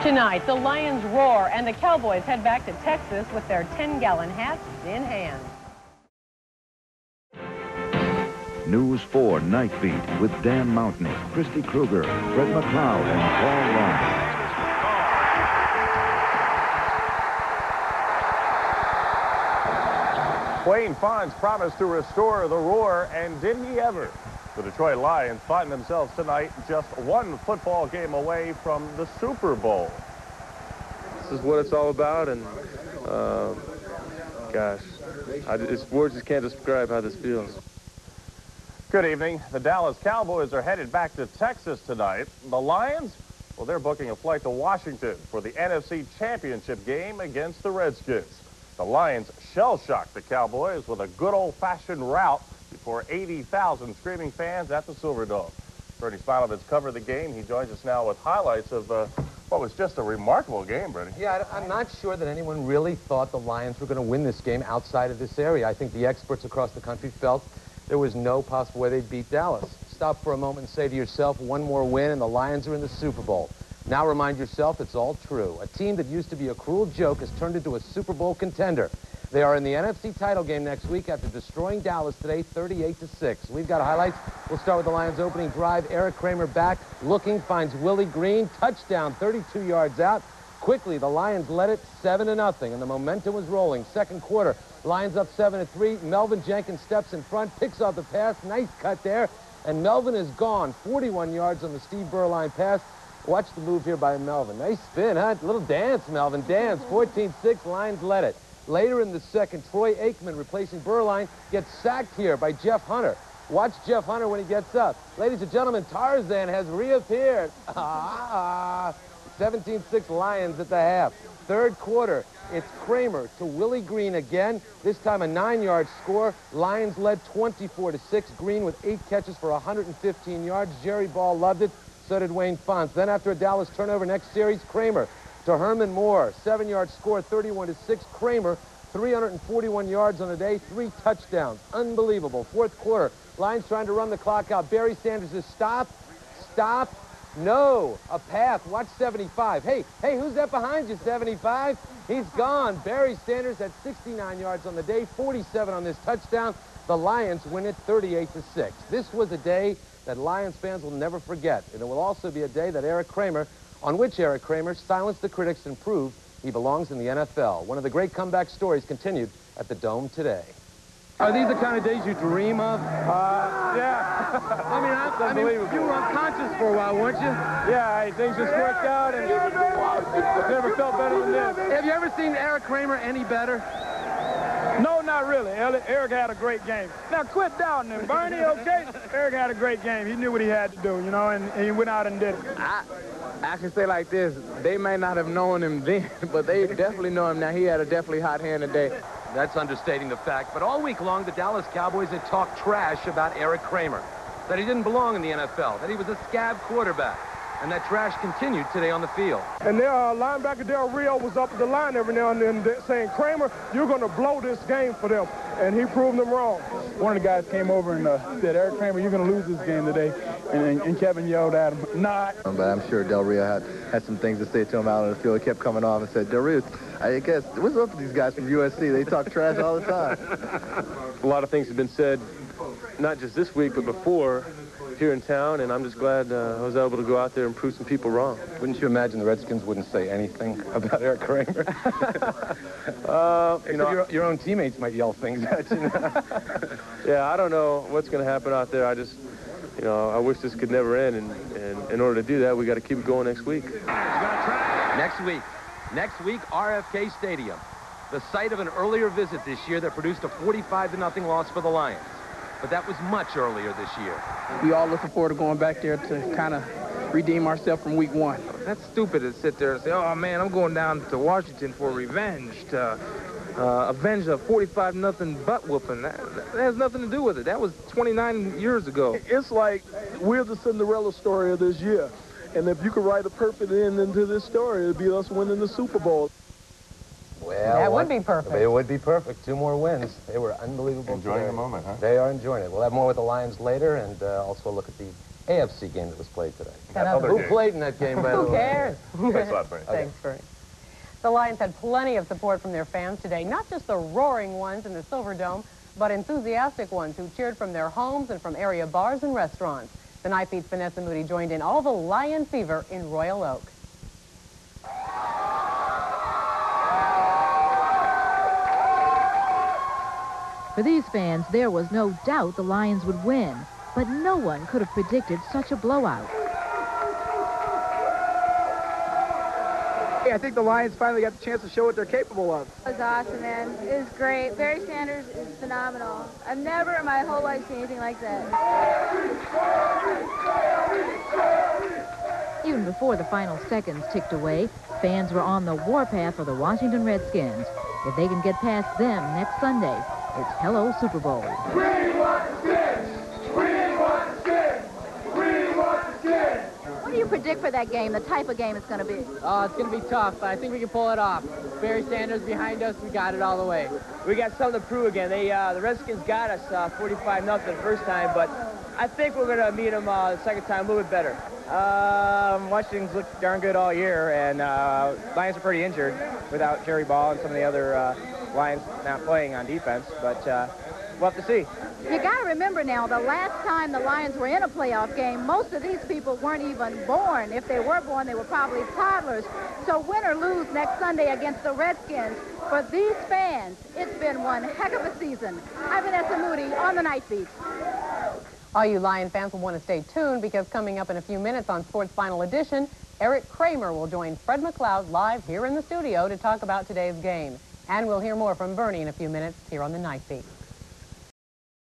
Tonight, the Lions roar and the Cowboys head back to Texas with their 10-gallon hats in hand. News 4 Night Beat with Dan Mountney, Kristi Krueger, Fred McLeod, and Paul Long. Wayne Fonz promised to restore the roar, and did he ever? The Detroit Lions find themselves tonight just one football game away from the Super Bowl. This is what it's all about, and gosh, words just can't describe how this feels. Good evening. The Dallas Cowboys are headed back to Texas tonight. The Lions, well, they're booking a flight to Washington for the NFC Championship game against the Redskins. The Lions shell-shocked the Cowboys with a good old-fashioned rout before 80,000 screaming fans at the Silverdome. Bernie Smilovitz covered the game. He joins us now with highlights of what was just a remarkable game, Bernie. Yeah, I'm not sure that anyone really thought the Lions were going to win this game outside of this area. I think the experts across the country felt there was no possible way they'd beat Dallas. Stop for a moment and say to yourself, one more win and the Lions are in the Super Bowl. Now remind yourself it's all true. A team that used to be a cruel joke has turned into a Super Bowl contender. They are in the NFC title game next week after destroying Dallas today 38-6. We've got highlights. We'll start with the Lions' opening drive. Erik Kramer back, looking, finds Willie Green. Touchdown, 32 yards out. Quickly, the Lions led it 7-0, and the momentum was rolling. Second quarter, Lions up 7-3. Melvin Jenkins steps in front, picks off the pass. Nice cut there, and Melvin is gone. 41 yards on the Steve Berline pass. Watch the move here by Melvin. Nice spin, huh? Little dance, Melvin, dance. 14-6, Lions led it. Later in the second, Troy Aikman, replacing Berline, gets sacked here by Jeff Hunter. Watch Jeff Hunter when he gets up. Ladies and gentlemen, Tarzan has reappeared. 17-6 Lions at the half. Third quarter, it's Kramer to Willie Green again. This time a 9-yard score. Lions led 24-6. Green with 8 catches for 115 yards. Jerry Ball loved it. So did Wayne Fonz. Then after a Dallas turnover next series, Kramer to Herman Moore. 7-yard score, 31-6. Kramer, 341 yards on the day, 3 touchdowns. Unbelievable. Fourth quarter, Lions trying to run the clock out. Barry Sanders is stop. No, a path. Watch 75. Hey, who's that behind you, 75? He's gone. Barry Sanders had 69 yards on the day, 47 on this touchdown. The Lions win it 38-6. This was a day that Lions fans will never forget, and it will also be a day that Erik Kramer silenced the critics and proved he belongs in the NFL. One of the great comeback stories continued at the Dome today. Are these the kind of days you dream of? Yeah. I mean, you were unconscious for a while, weren't you? Yeah, things just worked out, and I've never felt better than this. Have you ever seen Erik Kramer any better? No, not really. Erik had a great game. Now, quit doubting him, Bernie, okay? Erik had a great game. He knew what he had to do, you know, and he went out and did it. I can say like this, they may not have known him then, but they definitely know him now. He had a definitely hot hand today. That's understating the fact, but all week long, the Dallas Cowboys had talked trash about Erik Kramer, that he didn't belong in the NFL, that he was a scab quarterback, and that trash continued today on the field. And their linebacker Del Rio was up at the line every now and then saying, Kramer, you're going to blow this game for them. And he proved them wrong. One of the guys came over and said, Erik Kramer, you're going to lose this game today. And Kevin yelled at him, not. But I'm sure Del Rio had some things to say to him out on the field. He kept coming off and said, Del Rio, I guess, what's up with these guys from USC? They talk trash all the time. A lot of things have been said, not just this week, but before, here in town, and I'm just glad I was able to go out there and prove some people wrong. Wouldn't you imagine the Redskins wouldn't say anything about Erik Kramer? Your own teammates might yell things at you. Yeah, I don't know what's going to happen out there. I just, I wish this could never end, and in order to do that, we got to keep it going next week. Next week, RFK Stadium, the site of an earlier visit this year that produced a 45-0 loss for the Lions. But that was much earlier this year. We all looking forward to going back there to kind of redeem ourselves from week 1. That's stupid to sit there and say, oh, man, I'm going down to Washington for revenge, to avenge a 45-0 butt whooping. That has nothing to do with it. That was 29 years ago. It's like we're the Cinderella story of this year. And if you could write a perfect end into this story, it'd be us winning the Super Bowl. Well, that would be perfect. It would be perfect. 2 more wins. They were unbelievable. Enjoying the moment, huh? They are enjoying it. We'll have more with the Lions later, and also look at the AFC game that was played today. Who played in that game, by the way? Who cares? Thanks a lot, Bernie. Thanks, Bernie. The Lions had plenty of support from their fans today, not just the roaring ones in the Silver Dome, but enthusiastic ones who cheered from their homes and from area bars and restaurants. The Night Beat's Vanessa Moody joined in all the Lion fever in Royal Oak. For these fans, there was no doubt the Lions would win, but no one could have predicted such a blowout. I think the Lions finally got the chance to show what they're capable of. It was awesome, man. It was great. Barry Sanders is phenomenal. I've never in my whole life seen anything like that. Even before the final seconds ticked away, fans were on the warpath for the Washington Redskins. If they can get past them next Sunday, it's hello Super Bowl. We want skins! We want skins! We want skins! What do you predict for that game, the type of game it's going to be? Oh, it's going to be tough, but I think we can pull it off. Barry Sanders behind us, we got it all the way. We got something to prove again. The Redskins got us 45-0 the first time, but I think we're going to meet them the second time a little bit better. Washington's looked darn good all year, and Lions are pretty injured without Jerry Ball and some of the other Lions not playing on defense, but we'll have to see. You got to remember now, the last time the Lions were in a playoff game, most of these people weren't even born. If they were born, they were probably toddlers. So win or lose next Sunday against the Redskins, for these fans, it's been one heck of a season. I'm Vanessa Moody on the Night Beat. All you Lion fans will want to stay tuned because coming up in a few minutes on Sports Final Edition, Erik Kramer will join Fred McLeod live here in the studio to talk about today's game. And we'll hear more from Bernie in a few minutes here on the Night Beat.